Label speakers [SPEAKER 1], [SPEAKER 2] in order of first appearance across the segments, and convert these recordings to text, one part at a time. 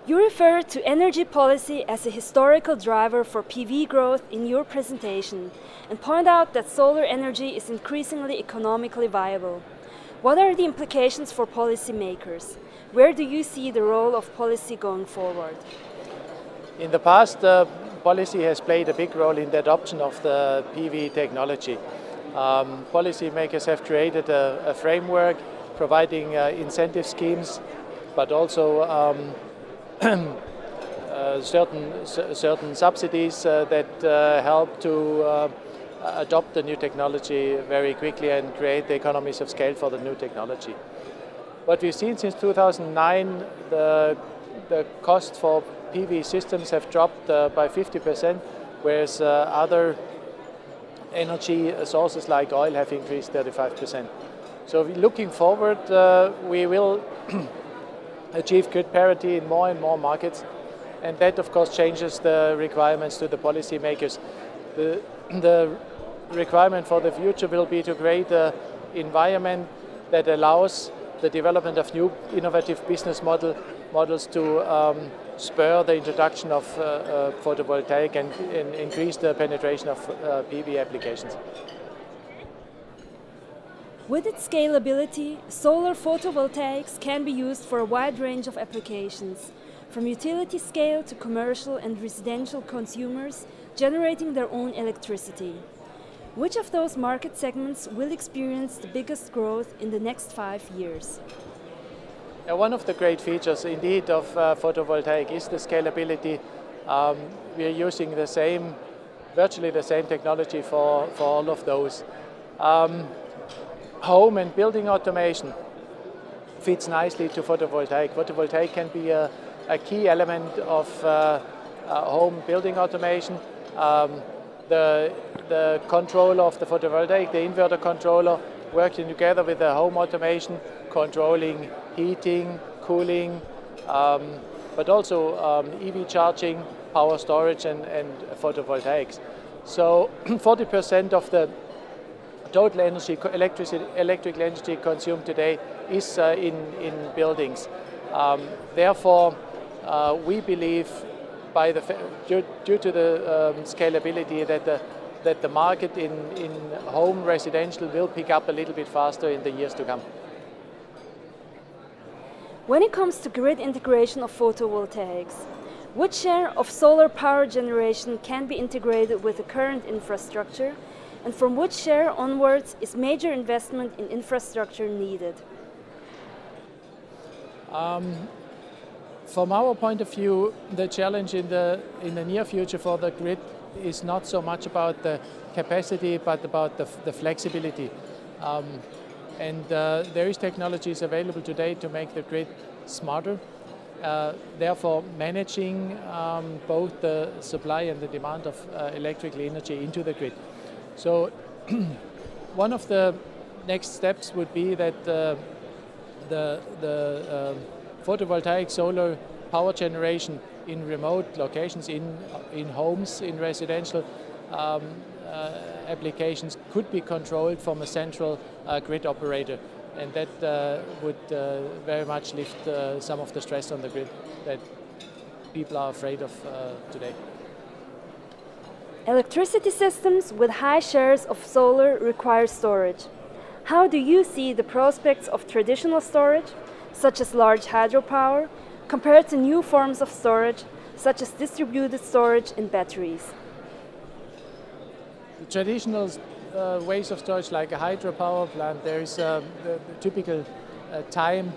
[SPEAKER 1] You refer to energy policy as a historical driver for PV growth in your presentation and point out that solar energy is increasingly economically viable. What are the implications for policymakers? Where do you see the role of policy going forward?
[SPEAKER 2] In the past, policy has played a big role in the adoption of the PV technology. Policymakers have created a framework providing incentive schemes, but also certain subsidies that help to adopt the new technology very quickly and create the economies of scale for the new technology. What we've seen since 2009, the cost for PV systems have dropped by 50%, whereas other energy sources like oil have increased 35%. So looking forward, we will achieve grid parity in more and more markets, and that of course changes the requirements to the policymakers. The requirement for the future will be to create an environment that allows the development of new innovative business models to spur the introduction of photovoltaic and increase the penetration of PV applications.
[SPEAKER 1] With its scalability, solar photovoltaics can be used for a wide range of applications, from utility scale to commercial and residential consumers generating their own electricity. Which of those market segments will experience the biggest growth in the next 5 years?
[SPEAKER 2] One of the great features indeed of photovoltaic is the scalability. We are using virtually the same technology for all of those. Home and building automation fits nicely to photovoltaic. Photovoltaic can be a key element of home building automation. The controller of the photovoltaic, the inverter controller, working together with the home automation, controlling heating, cooling, but also EV charging, power storage and photovoltaics. So 40% of the total energy, electrical energy consumed today is in buildings. Therefore, we believe due to the scalability that the market in home residential will pick up a little bit faster in the years to come.
[SPEAKER 1] When it comes to grid integration of photovoltaics, what share of solar power generation can be integrated with the current infrastructure, and from which share onwards is major investment in infrastructure needed?
[SPEAKER 2] From our point of view, the challenge in the near future for the grid is not so much about the capacity, but about the flexibility. There is technologies available today to make the grid smarter. Therefore, managing both the supply and the demand of electrical energy into the grid. So one of the next steps would be that the photovoltaic solar power generation in remote locations, in homes, in residential applications could be controlled from a central grid operator, and that would very much lift some of the stress on the grid that people are afraid of today.
[SPEAKER 1] Electricity systems with high shares of solar require storage. How do you see the prospects of traditional storage, such as large hydropower, compared to new forms of storage, such as distributed storage in batteries?
[SPEAKER 2] The traditional ways of storage, like a hydropower plant, there is the typical time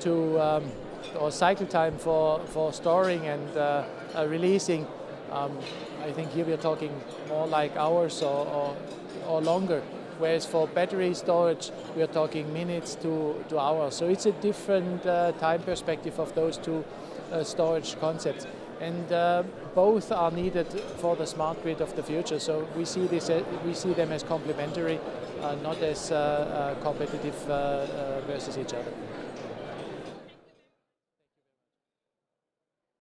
[SPEAKER 2] or cycle time for storing and releasing. I think here we are talking more like hours or longer, whereas for battery storage we are talking minutes to hours. So it's a different time perspective of those two storage concepts, and both are needed for the smart grid of the future. So we see them as complementary, not as competitive versus each other.